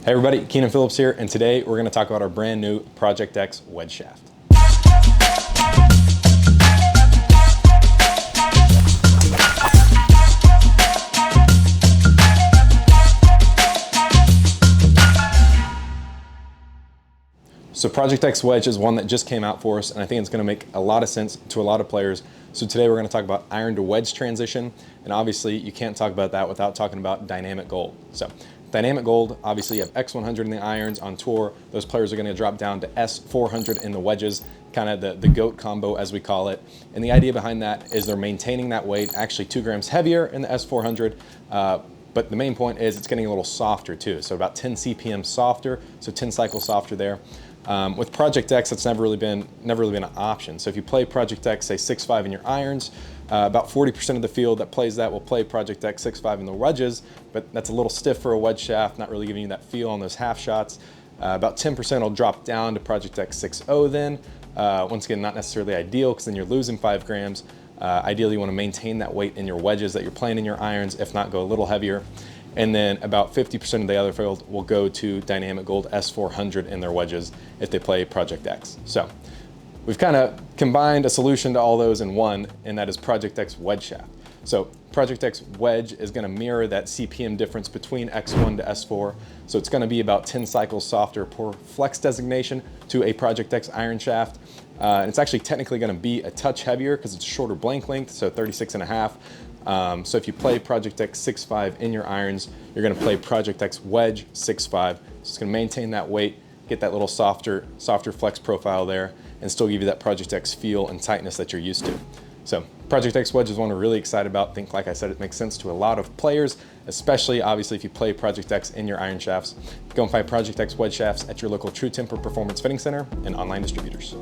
Hey everybody, Keenan Phillips here, and today we're going to talk about our brand new Project X wedge shaft. So Project X Wedge is one that just came out for us, and I think it's going to make a lot of sense to a lot of players. So today we're going to talk about iron to wedge transition, and obviously you can't talk about that without talking about dynamic gold. So dynamic gold, obviously you have X100 in the irons. On tour, those players are going to drop down to S400 in the wedges, kind of the GOAT combo as we call it. And the idea behind that is they're maintaining that weight, actually 2 grams heavier in the S400, but the main point is it's getting a little softer too. So about 10 CPM softer, so 10 cycles softer there. With Project X, that's never really been an option. So if you play Project X, say 6.5 in your irons, about 40% of the field that plays that will play Project X 6.5 in the wedges, but that's a little stiff for a wedge shaft, not really giving you that feel on those half shots. About 10% will drop down to Project X 6.0 then. Once again, not necessarily ideal because then you're losing 5 grams. Ideally, you want to maintain that weight in your wedges that you're playing in your irons, if not go a little heavier. And then about 50% of the other field will go to Dynamic Gold S400 in their wedges if they play Project X. So we've kind of combined a solution to all those in one, and that is Project X Wedge shaft. So Project X Wedge is going to mirror that CPM difference between X1 to S4. So it's going to be about 10 cycles softer per flex designation to a Project X iron shaft. And it's actually technically going to be a touch heavier because it's a shorter blank length, so 36.5. So if you play Project X 6.5 in your irons, you're going to play Project X Wedge 6.5. So it's going to maintain that weight, get that little softer flex profile there, and still give you that Project X feel and tightness that you're used to. So Project X Wedge is one we're really excited about. I think, like I said, it makes sense to a lot of players, especially obviously if you play Project X in your iron shafts. Go and find Project X Wedge shafts at your local True Temper Performance Fitting Center and online distributors.